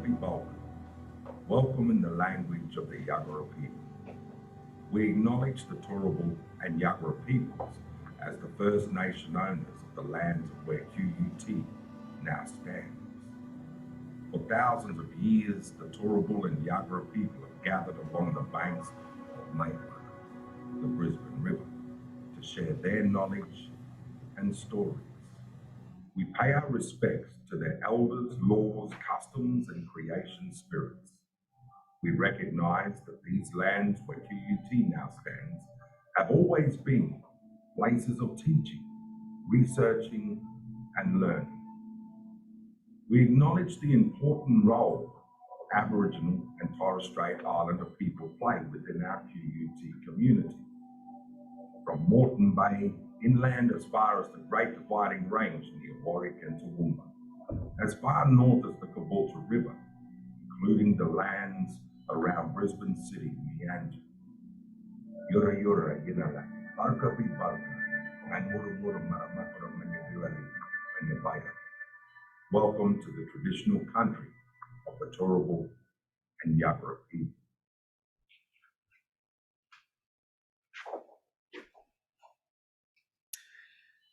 Togetherness. Welcome in the language of the Yagara people. We acknowledge the Turrbal and Yagara peoples as the First Nation owners of the lands where QUT now stands. For thousands of years, the Turrbal and Yagara people have gathered along the banks of Maywood, the Brisbane River, to share their knowledge and stories. We pay our respects to their elders, laws, customs, and creation spirits. We recognize that these lands where QUT now stands have always been places of teaching, researching, and learning. We acknowledge the important role Aboriginal and Torres Strait Islander people play within our QUT community. From Moreton Bay inland as far as the Great Dividing Range near Warwick and Toowoomba, as far north as the Caboolture River, including the lands around Brisbane City, Meanjin. Yura Yura Yinala, Barka Pi Barka, and Muru Muru Maramakura Manyabilali, Manyabaya. Welcome to the traditional country of the Turrbal and Yagara people.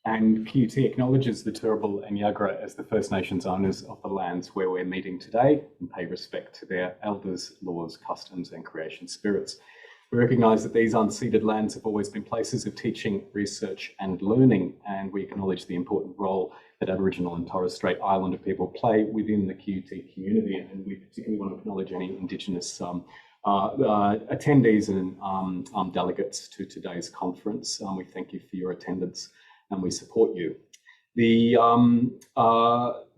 And QUT acknowledges the Turrbal and Yagara as the First Nations owners of the lands where we're meeting today and pay respect to their elders, laws, customs, and creation spirits. We recognise that these unceded lands have always been places of teaching, research, and learning, and we acknowledge the important role that Aboriginal and Torres Strait Islander people play within the QUT community, and we particularly want to acknowledge any Indigenous attendees and delegates to today's conference. We thank you for your attendance and we support you. The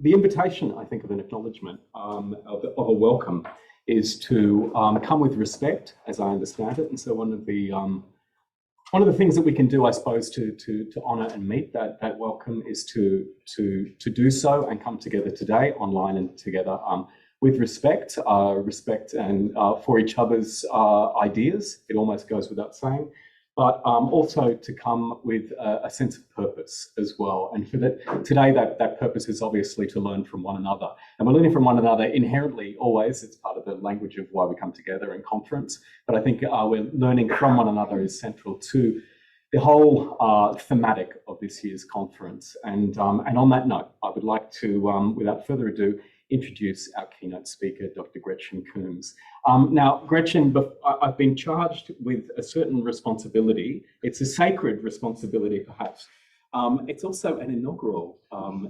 invitation, I think, of an acknowledgement of a welcome is to come with respect, as I understand it. And so one of the things that we can do, I suppose, to honour and meet that welcome is to do so and come together today, online and together, with respect and for each other's ideas. It almost goes without saying. But also to come with a sense of purpose as well. And for that, today that purpose is obviously to learn from one another. And we're learning from one another inherently, always. It's part of the language of why we come together in conference. But I think we're learning from one another is central to the whole thematic of this year's conference. And on that note, I would like to, without further ado, introduce our keynote speaker, Dr. Gretchen Coombs. Now, Gretchen, I've been charged with a certain responsibility. It's a sacred responsibility, perhaps. It's also an inaugural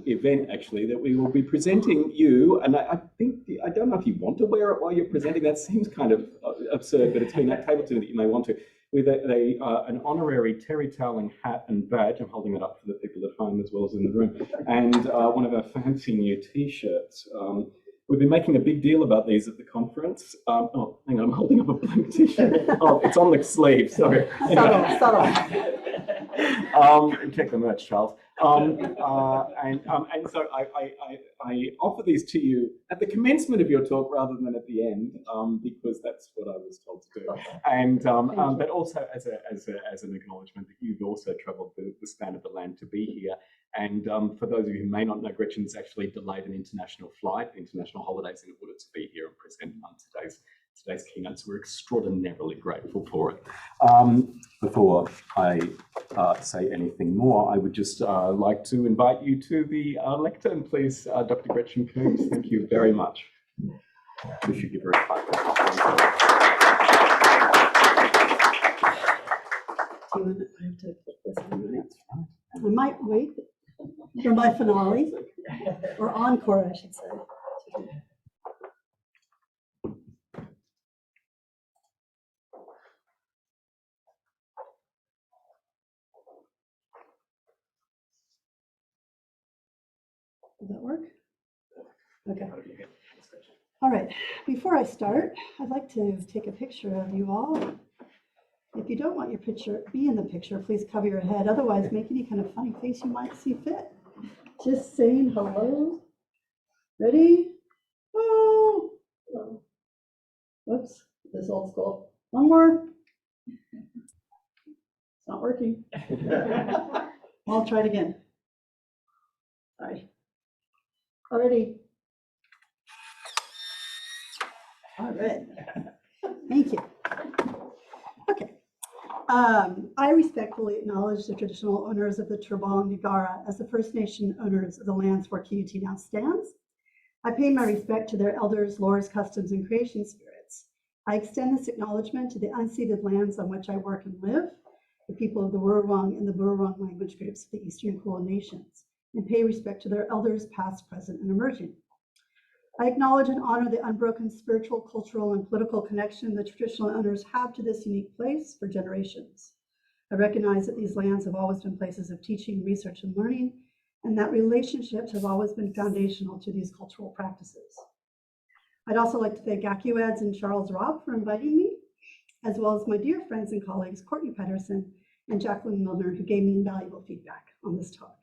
event, actually, that we will be presenting you. And I don't know if you want to wear it while you're presenting. That seems kind of absurd, but it's been that table to that you may want to, with an honorary terry toweling hat and badge. I'm holding it up for the people at home as well as in the room. And one of our fancy new T-shirts. We've been making a big deal about these at the conference. Oh, hang on, I'm holding up a blank T-shirt. Oh, it's on the sleeve, sorry. Subtle. Check the merch, Charles. And so I offer these to you at the commencement of your talk rather than at the end, because that's what I was told to do. And but also as an acknowledgement that you've also travelled the span of the land to be here. And for those of you who may not know, Gretchen's actually delayed an international flight, international holidays, in order to be here and present on today's keynote. So we're extraordinarily grateful for it. Before I say anything more, I would just like to invite you to the lectern, please, Dr. Gretchen Coombs. Thank you very much. We should give her a clap. Do you want to, I have to put this on a minute? I might wait for my finale, or encore, I should say. Does that work? Okay. All right. Before I start, I'd like to take a picture of you all. If you don't want your picture be in the picture, please cover your head. Otherwise, make any kind of funny face you might see fit. Just saying hello. Ready? Oh. Whoops. This old school. One more. It's not working. I'll try it again. Sorry. Already. All right. Thank you. Okay. I respectfully acknowledge the traditional owners of the Turrbal and Yagara as the First Nation owners of the lands where QUT now stands. I pay my respect to their elders, lores, customs, and creation spirits. I extend this acknowledgement to the unceded lands on which I work and live, the people of the Wurrung and the Burrung language groups of the Eastern Kulin Nations, and pay respect to their elders past, present, and emerging. I acknowledge and honor the unbroken spiritual, cultural, and political connection the traditional owners have to this unique place for generations. I recognize that these lands have always been places of teaching, research, and learning, and that relationships have always been foundational to these cultural practices. I'd also like to thank ACUADS and Charles Robb for inviting me, as well as my dear friends and colleagues, Courtney Pedersen and Jacqueline Milner, who gave me invaluable feedback on this talk.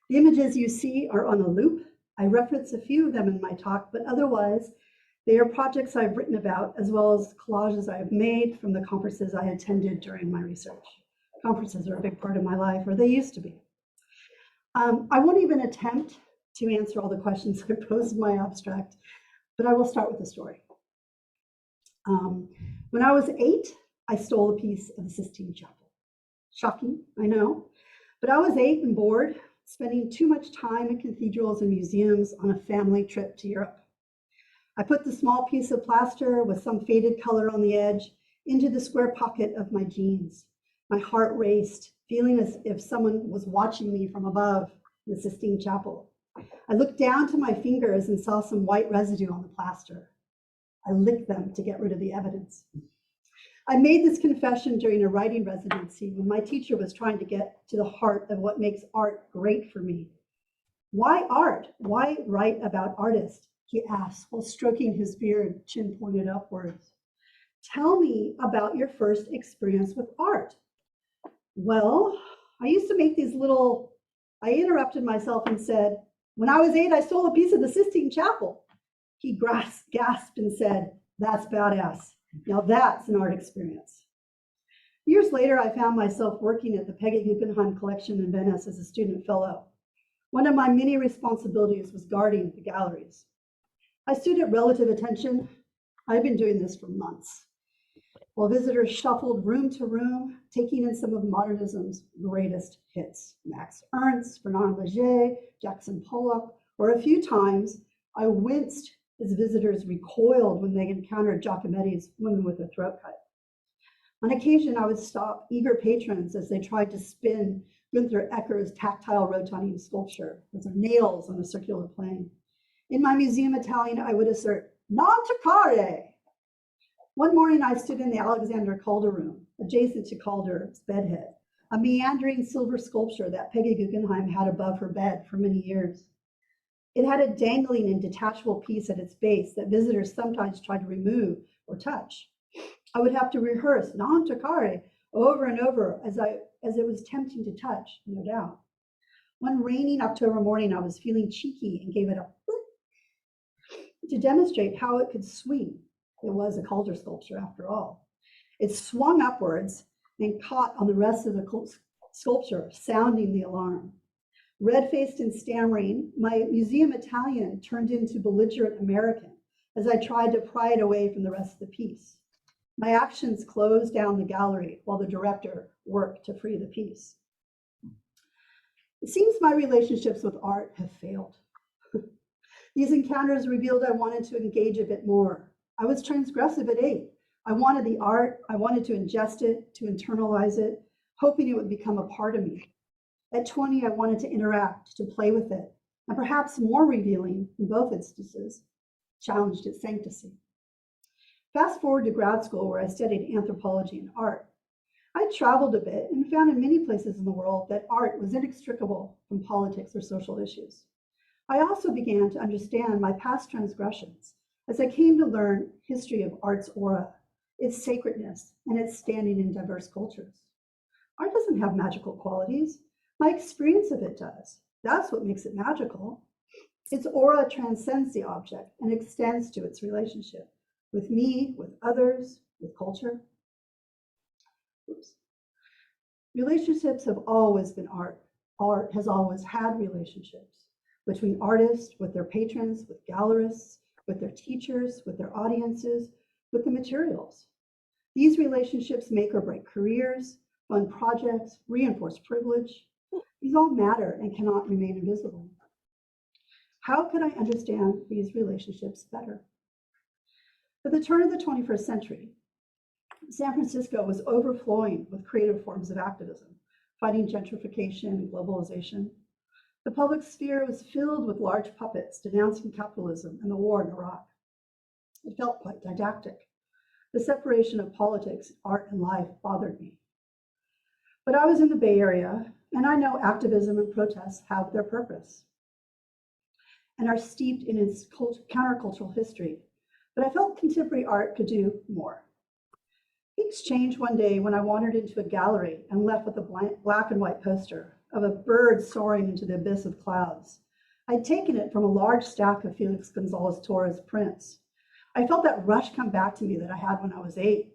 The images you see are on a loop. I reference a few of them in my talk, but otherwise, they are projects I've written about, as well as collages I have made from the conferences I attended during my research. Conferences are a big part of my life, or they used to be. I won't even attempt to answer all the questions I posed in my abstract, but I will start with a story. When I was 8, I stole a piece of the Sistine Chapel. Shocking, I know, but I was 8 and bored, spending too much time in cathedrals and museums on a family trip to Europe. I put the small piece of plaster with some faded color on the edge into the square pocket of my jeans. My heart raced, feeling as if someone was watching me from above in the Sistine Chapel. I looked down to my fingers and saw some white residue on the plaster. I licked them to get rid of the evidence. I made this confession during a writing residency when my teacher was trying to get to the heart of what makes art great for me. Why art? Why write about artists? He asked while stroking his beard, chin pointed upwards. Tell me about your first experience with art. Well, I used to make these little, I interrupted myself and said, when I was 8, I stole a piece of the Sistine Chapel. He gasped and said, that's badass. Now that's an art experience. Years later, I found myself working at the Peggy Guggenheim Collection in Venice as a student fellow. One of my many responsibilities was guarding the galleries. I stood at relative attention. I've been doing this for months, while visitors shuffled room to room, taking in some of modernism's greatest hits. Max Ernst, Fernand Léger, Jackson Pollock, or a few times I winced as visitors recoiled when they encountered Giacometti's Women with a Throat Cut. On occasion, I would stop eager patrons as they tried to spin Gunther Ecker's tactile rotating sculpture with their nails on a circular plane. In my museum Italian, I would assert, non toccare. One morning, I stood in the Alexander Calder room, adjacent to Calder's bedhead, a meandering silver sculpture that Peggy Guggenheim had above her bed for many years. It had a dangling and detachable piece at its base that visitors sometimes tried to remove or touch. I would have to rehearse non toccare over and over as it was tempting to touch, no doubt. One rainy October morning, I was feeling cheeky and gave it a to demonstrate how it could swing. It was a Calder sculpture after all. It swung upwards and caught on the rest of the sculpture, sounding the alarm. Red-faced and stammering, my museum Italian turned into belligerent American as I tried to pry it away from the rest of the piece. My actions closed down the gallery while the director worked to free the piece. It seems my relationships with art have failed. These encounters revealed I wanted to engage a bit more. I was transgressive at 8. I wanted the art, I wanted to ingest it, to internalize it, hoping it would become a part of me. At 20, I wanted to interact, to play with it, and perhaps more revealing, in both instances, challenged its sanctity. Fast forward to grad school where I studied anthropology and art. I traveled a bit and found in many places in the world that art was inextricable from politics or social issues. I also began to understand my past transgressions as I came to learn history of art's aura, its sacredness, and its standing in diverse cultures. Art doesn't have magical qualities. My experience of it does. That's what makes it magical. Its aura transcends the object and extends to its relationship with me, with others, with culture. Oops. Relationships have always been art. Art has always had relationships between artists, with their patrons, with gallerists, with their teachers, with their audiences, with the materials. These relationships make or break careers, fund projects, reinforce privilege. These all matter and cannot remain invisible. How could I understand these relationships better? At the turn of the 21st century, San Francisco was overflowing with creative forms of activism, fighting gentrification and globalization. The public sphere was filled with large puppets denouncing capitalism and the war in Iraq. It felt quite didactic. The separation of politics, art, and life bothered me. But I was in the Bay Area, and I know activism and protests have their purpose and are steeped in its countercultural history. But I felt contemporary art could do more. Things changed one day when I wandered into a gallery and left with a black and white poster of a bird soaring into the abyss of clouds. I'd taken it from a large stack of Felix Gonzalez Torres prints. I felt that rush come back to me that I had when I was 8.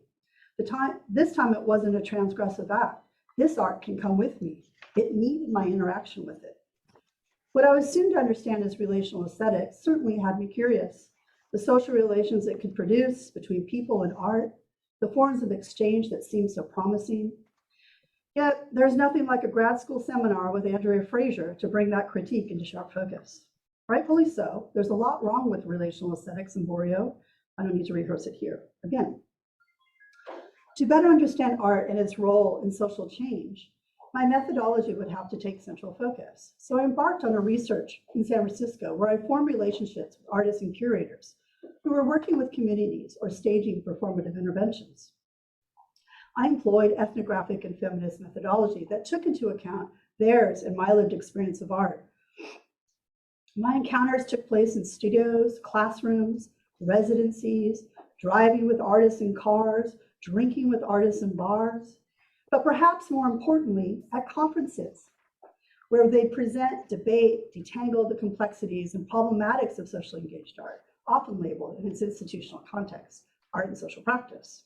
This time it wasn't a transgressive act. This art can come with me. It needed my interaction with it. What I was soon to understand as relational aesthetics certainly had me curious. The social relations it could produce between people and art, the forms of exchange that seemed so promising. Yet there's nothing like a grad school seminar with Andrea Fraser to bring that critique into sharp focus. Rightfully so, there's a lot wrong with relational aesthetics in Borio. I don't need to rehearse it here again. To better understand art and its role in social change, my methodology would have to take central focus. So I embarked on a research in San Francisco where I formed relationships with artists and curators who were working with communities or staging performative interventions. I employed ethnographic and feminist methodology that took into account theirs and my lived experience of art. My encounters took place in studios, classrooms, residencies, driving with artists in cars, drinking with artists in bars, but perhaps more importantly, at conferences, where they present, debate, detangle the complexities and problematics of socially engaged art, often labeled in its institutional context, art and social practice.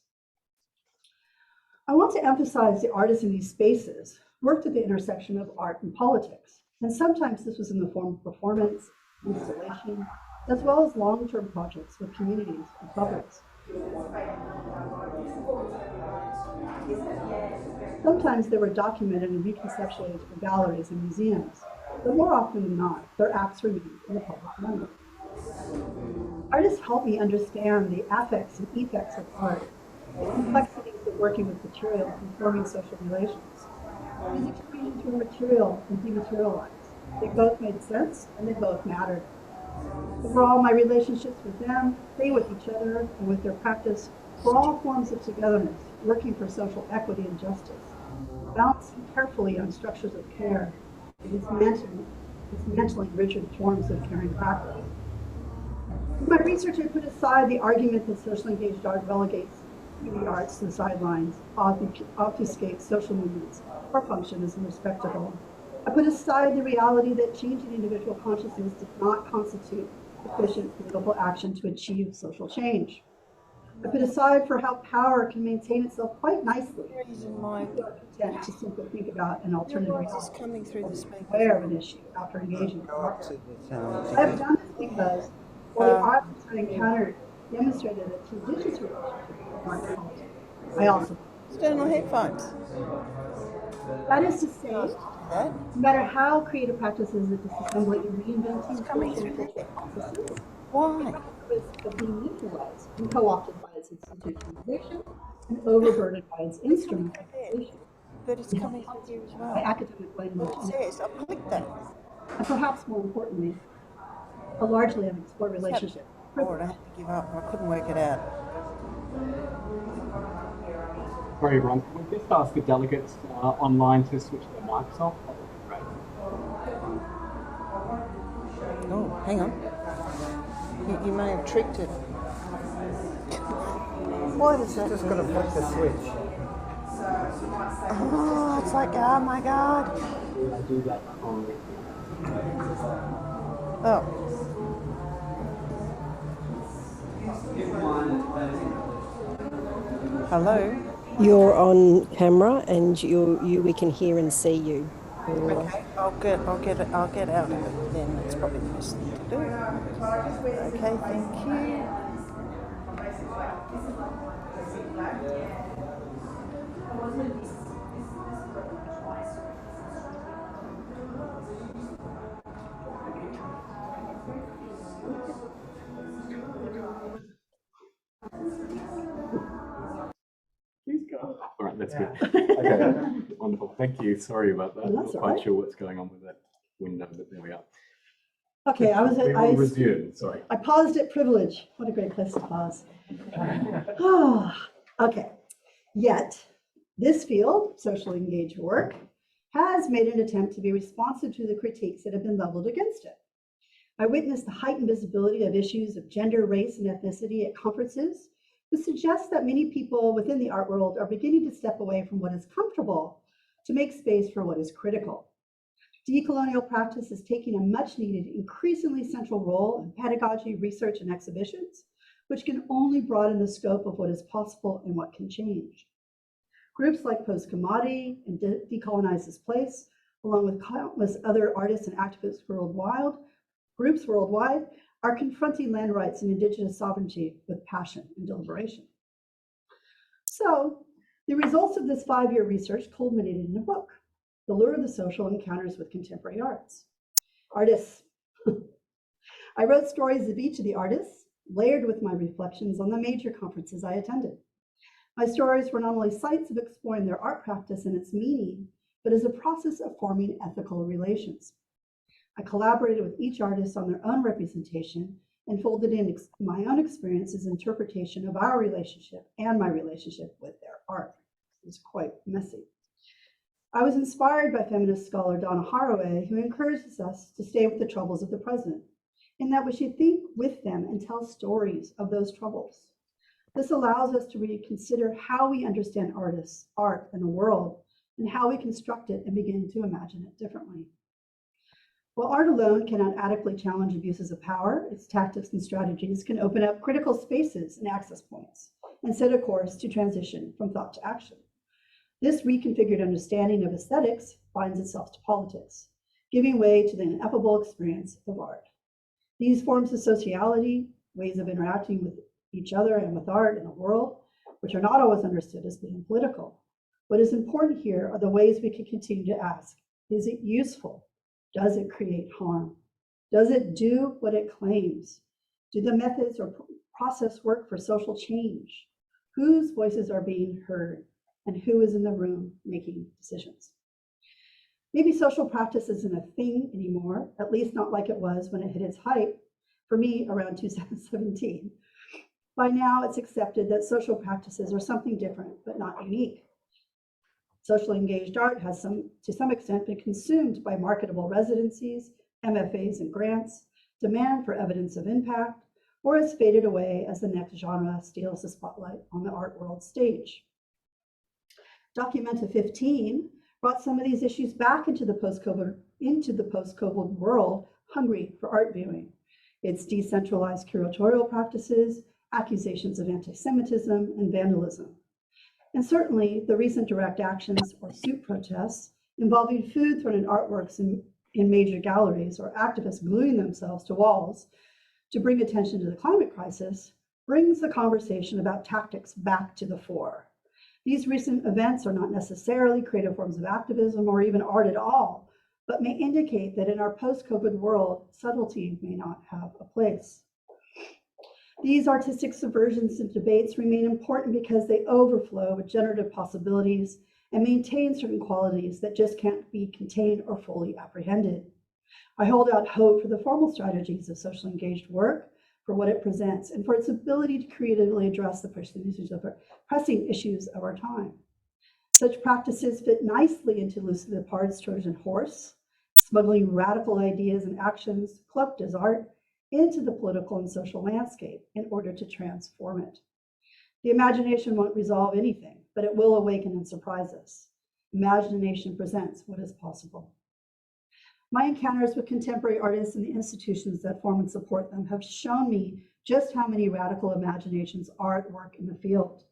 I want to emphasize the artists in these spaces worked at the intersection of art and politics, and sometimes this was in the form of performance, installation, as well as long-term projects with communities and publics. Sometimes they were documented and reconceptualized for galleries and museums, but more often than not, their acts remain in the public memory. Artists help me understand the affects and effects of art, the complexities of working with material and forming social relations. These exchanges were material and dematerialized. They both made sense and they both mattered. Overall, my relationships with them, they with each other, and with their practice were all forms of togetherness, working for social equity and justice, balancing carefully on structures of care, and dismantling rigid forms of caring practice. In my research, I put aside the argument that socially engaged art relegates the arts to the sidelines, obfuscates social movements, or function as respectable. I put aside the reality that changing individual consciousness does not constitute efficient political action to achieve social change. I put aside for how power can maintain itself quite nicely. I feel content to simply think about an alternative reality, aware of an issue after engaging with art. I have done this because while the artists I encountered demonstrated a judicious relationship with art and politics, I also external headphones. That is to say, no matter how creative practices are disassembling and reinventing social processes, Why? of being neutralized and co-opted by its institutionalization and overburdened by its instrumentalization. But it's coming through here as By well. academic language, It says, I clicked that. and perhaps more importantly, a largely unexplored relationship. Or I had to give up. I couldn't work it out. Sorry, everyone. Can we just ask the delegates online to switch their mics off? That would be great. Oh, hang on. You may have tricked it. Why does that? Just gotta flick the switch. Oh, it's like, oh my God. I do that on Oh. Hello. You're on camera and we can hear and see you. Okay, I'll get out of it then. That's probably the best thing to do. Okay, thank you. Please go. All right, that's good. Okay, wonderful. Thank you. Sorry about that. That's Not all quite right. sure what's going on with that window, but there we are. Okay, We resumed. Sorry. I paused at privilege. What a great place to pause. Okay, yet this field, socially engaged work, has made an attempt to be responsive to the critiques that have been leveled against it. I witnessed the heightened visibility of issues of gender, race, and ethnicity at conferences, which suggests that many people within the art world are beginning to step away from what is comfortable to make space for what is critical. Decolonial practice is taking a much needed, increasingly central role in pedagogy, research, and exhibitions, which can only broaden the scope of what is possible and what can change. Groups like Post-Commodity and Decolonize This Place, along with countless other artists and activists groups worldwide, are confronting land rights and Indigenous sovereignty with passion and deliberation. So, the results of this 5-year research culminated in a book, The Lure of the Social Encounters with Contemporary Arts. Artists. I wrote stories of each of the artists, layered with my reflections on the major conferences I attended. My stories were not only sites of exploring their art practice and its meaning, but as a process of forming ethical relations. I collaborated with each artist on their own representation and folded in my own experiences interpretation of our relationship and my relationship with their art. It was quite messy. I was inspired by feminist scholar Donna Haraway, who encourages us to stay with the troubles of the present, in that we should think with them and tell stories of those troubles. This allows us to reconsider how we understand artists, art, and the world, and how we construct it and begin to imagine it differently. While art alone cannot adequately challenge abuses of power, its tactics and strategies can open up critical spaces and access points and set a course to transition from thought to action. This reconfigured understanding of aesthetics binds itself to politics, giving way to the ineffable experience of art. These forms of sociality, ways of interacting with each other and with art in the world, which are not always understood as being political. What is important here are the ways we can continue to ask, is it useful? Does it create harm? Does it do what it claims? Do the methods or process work for social change? Whose voices are being heard? And who is in the room making decisions? Maybe social practice isn't a thing anymore, at least not like it was when it hit its height, for me around 2017. By now, it's accepted that social practices are something different, but not unique. Socially engaged art has to some extent been consumed by marketable residencies, MFAs and grants, demand for evidence of impact, or has faded away as the next genre steals the spotlight on the art world stage. Documenta 15 brought some of these issues back into the post-COVID world, hungry for art viewing. Its decentralized curatorial practices, accusations of anti-Semitism and vandalism. And certainly the recent direct actions or suit protests involving food thrown in artworks in major galleries or activists gluing themselves to walls to bring attention to the climate crisis brings the conversation about tactics back to the fore. These recent events are not necessarily creative forms of activism or even art at all, but may indicate that in our post-COVID world, subtlety may not have a place. These artistic subversions and debates remain important because they overflow with generative possibilities and maintain certain qualities that just can't be contained or fully apprehended. I hold out hope for the formal strategies of socially engaged work, for what it presents, and for its ability to creatively address the pressing issues of our time. Such practices fit nicely into Lucy Lippard's Trojan horse, smuggling radical ideas and actions, cloaked as art, into the political and social landscape in order to transform it. The imagination won't resolve anything, but it will awaken and surprise us. Imagination presents what is possible. My encounters with contemporary artists and the institutions that form and support them have shown me just how many radical imaginations are at work in the field.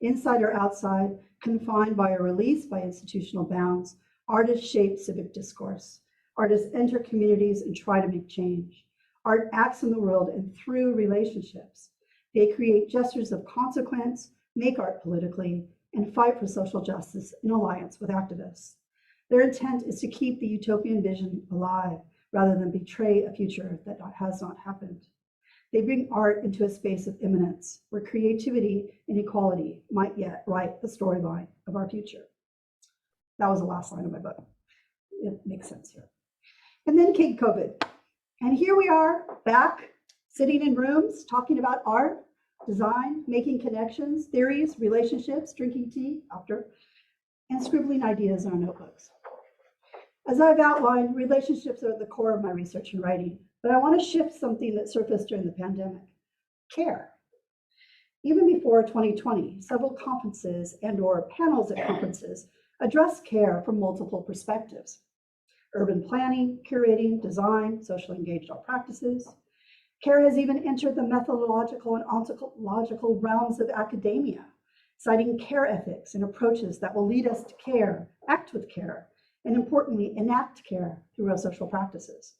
Inside or outside, confined by or released by institutional bounds, Artists shape civic discourse. Artists enter communities and try to make change. Art acts in the world and through relationships. They create gestures of consequence, make art politically, and fight for social justice in alliance with activists. Their intent is to keep the utopian vision alive rather than betray a future that has not happened. They bring art into a space of immanence where creativity and equality might yet write the storyline of our future. That was the last line of my book. It makes sense here. And then came COVID. And here we are back, sitting in rooms, talking about art, design, making connections, theories, relationships, drinking tea after, and scribbling ideas on notebooks. As I've outlined, relationships are at the core of my research and writing, but I want to shift something that surfaced during the pandemic: care. Even before 2020, several conferences and/or panels at conferences addressed care from multiple perspectives: urban planning, curating, design, socially engaged art practices. Care has even entered the methodological and ontological realms of academia, citing care ethics and approaches that will lead us to care, act with care, and importantly, enact care through our social practices.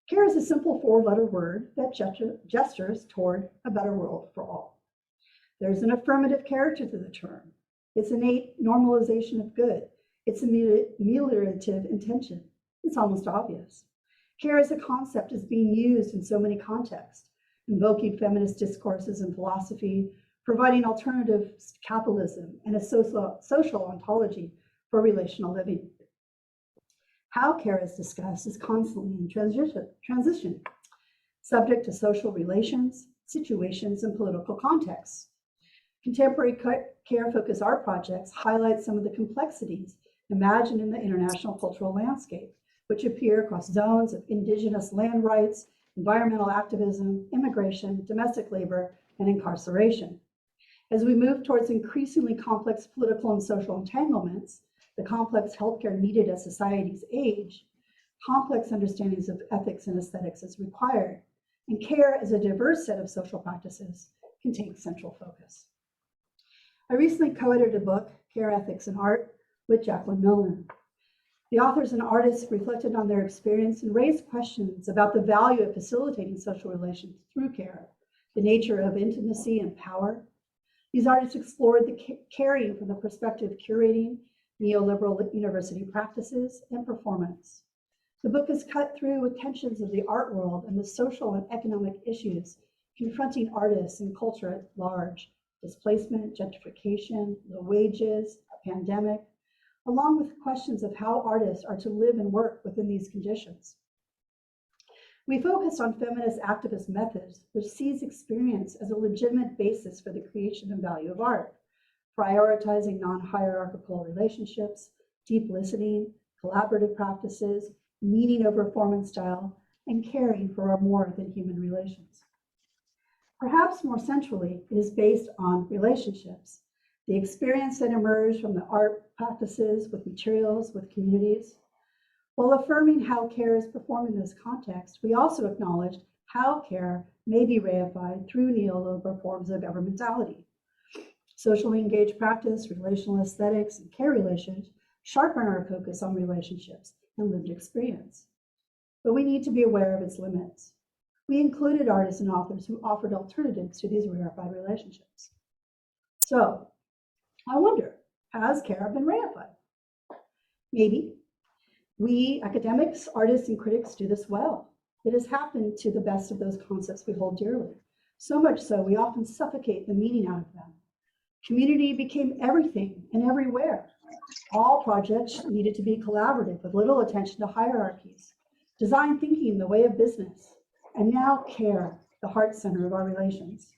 Care is a simple four-letter word that gestures toward a better world for all. There's an affirmative character to the term. It's innate normalization of good. It's ameliorative intention. It's almost obvious. Care as a concept is being used in so many contexts, invoking feminist discourses and philosophy, providing alternatives to capitalism, and a social ontology for relational living. How care is discussed is constantly in transition, subject to social relations, situations, and political contexts. Contemporary care-focused art projects highlight some of the complexities imagined in the international cultural landscape, which appear across zones of indigenous land rights, environmental activism, immigration, domestic labor, and incarceration. As we move towards increasingly complex political and social entanglements, the complex healthcare needed as societies age, complex understandings of ethics and aesthetics is required, and care as a diverse set of social practices can take central focus. I recently co-edited a book, Care, Ethics, and Art, with Jacqueline Milner. The authors and artists reflected on their experience and raised questions about the value of facilitating social relations through care, the nature of intimacy and power. These artists explored the caring from the perspective of curating, neoliberal university practices, and performance. The book is cut through with tensions of the art world and the social and economic issues confronting artists and culture at large: displacement, gentrification, low wages, a pandemic, along with questions of how artists are to live and work within these conditions. We focus on feminist activist methods, which sees experience as a legitimate basis for the creation and value of art, prioritizing non-hierarchical relationships, deep listening, collaborative practices, meaning over form and style, and caring for our more than human relations. Perhaps more centrally, it is based on relationships, the experience that emerged from the art practices with materials, with communities. While affirming how care is performed in this context, we also acknowledged how care may be reified through neoliberal forms of governmentality. Socially engaged practice, relational aesthetics, and care relations sharpen our focus on relationships and lived experience. But we need to be aware of its limits. We included artists and authors who offered alternatives to these rarefied relationships. So, I wonder, has care been reified? Maybe. We academics, artists, and critics do this well. It has happened to the best of those concepts we hold dearly. So much so, we often suffocate the meaning out of them. Community became everything and everywhere. All projects needed to be collaborative with little attention to hierarchies. Design thinking the way of business. And now care, the heart center of our relations.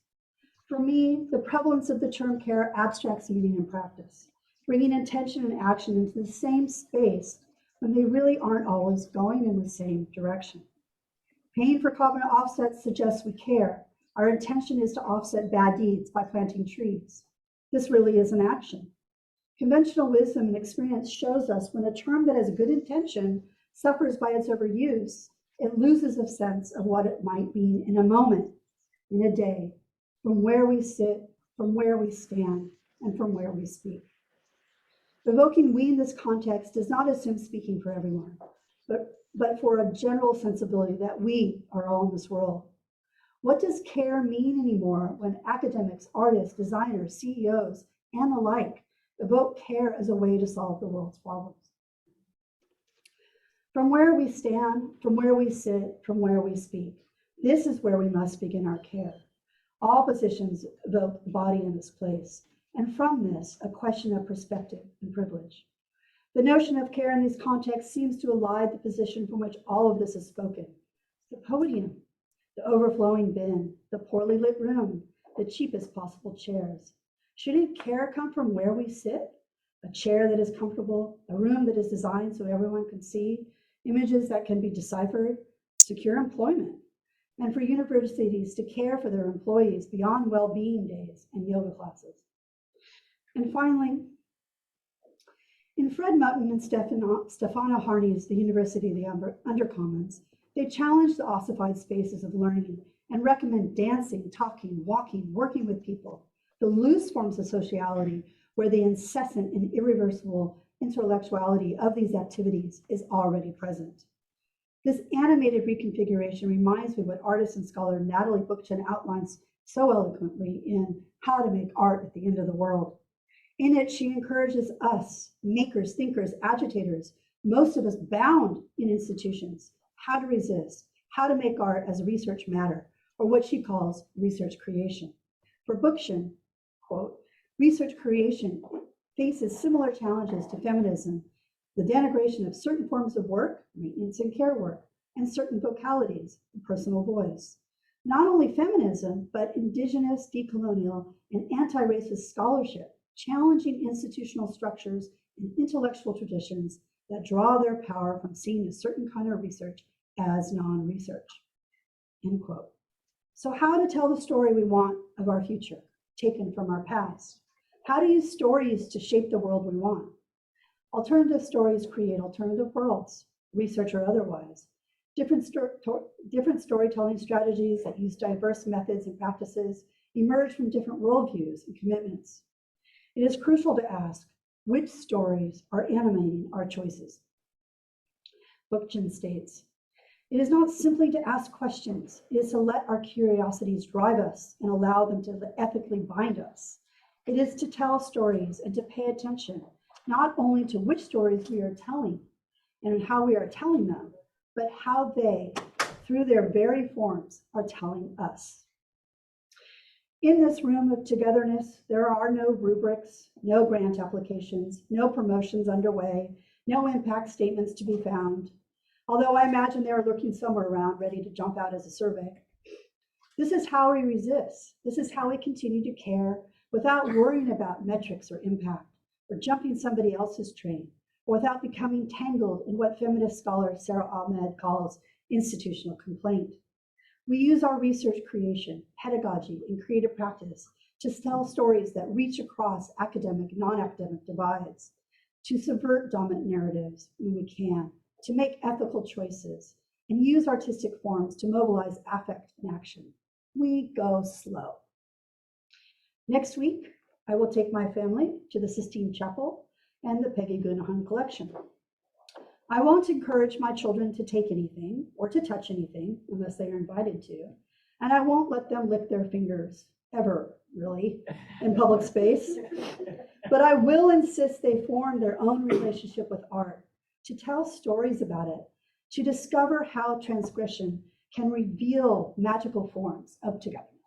For me, the prevalence of the term care abstracts meaning and practice, bringing intention and action into the same space when they really aren't always going in the same direction. Paying for carbon offsets suggests we care. Our intention is to offset bad deeds by planting trees. This really is an action. Conventional wisdom and experience shows us when a term that has a good intention suffers by its overuse, it loses a sense of what it might mean in a moment, in a day, from where we sit, from where we stand, and from where we speak. Evoking we in this context does not assume speaking for everyone, but for a general sensibility that we are all in this world. What does care mean anymore when academics, artists, designers, CEOs, and the like evoke care as a way to solve the world's problems? From where we stand, from where we sit, from where we speak, this is where we must begin our care. All positions evoke the body in this place, and from this, a question of perspective and privilege. The notion of care in these contexts seems to elide the position from which all of this is spoken. The podium, the overflowing bin, the poorly lit room, the cheapest possible chairs. Shouldn't care come from where we sit? A chair that is comfortable, a room that is designed so everyone can see, images that can be deciphered, secure employment, and for universities to care for their employees beyond well-being days and yoga classes. And finally, in Fred Mutton and Stefano Harney's The University of the Undercommons, they challenge the ossified spaces of learning and recommend dancing, talking, walking, working with people, the loose forms of sociality where the incessant and irreversible intellectuality of these activities is already present. This animated reconfiguration reminds me what artist and scholar Natalie Bookchin outlines so eloquently in How to Make Art at the End of the World. In it, she encourages us, makers, thinkers, agitators, most of us bound in institutions, how to resist, how to make art as a research matter, or what she calls research creation. For Bookchin, quote, research creation faces similar challenges to feminism, the denigration of certain forms of work, maintenance and care work, and certain vocalities, the personal voice. Not only feminism, but indigenous, decolonial, and anti-racist scholarship, challenging institutional structures and intellectual traditions that draw their power from seeing a certain kind of research as non-research, end quote. So how to tell the story we want of our future, taken from our past? How to use stories to shape the world we want? Alternative stories create alternative worlds, research or otherwise. Different storytelling strategies that use diverse methods and practices emerge from different worldviews and commitments. It is crucial to ask, which stories are animating our choices? Bookchin states, it is not simply to ask questions, it is to let our curiosities drive us and allow them to ethically bind us. It is to tell stories and to pay attention, not only to which stories we are telling and how we are telling them, but how they, through their very forms, are telling us. In this room of togetherness, there are no rubrics, no grant applications, no promotions underway, no impact statements to be found, although I imagine they are lurking somewhere around ready to jump out as a survey. This is how we resist. This is how we continue to care without worrying about metrics or impact, or jumping somebody else's train, or without becoming tangled in what feminist scholar Sarah Ahmed calls institutional complaint. We use our research creation, pedagogy, and creative practice to tell stories that reach across academic, non-academic divides, to subvert dominant narratives when we can, to make ethical choices, and use artistic forms to mobilize affect and action. We go slow. Next week, I will take my family to the Sistine Chapel and the Peggy Guggenheim collection. I won't encourage my children to take anything or to touch anything unless they are invited to, and I won't let them lick their fingers, ever, really, in public space. But I will insist they form their own relationship with art, to tell stories about it, to discover how transgression can reveal magical forms of togetherness.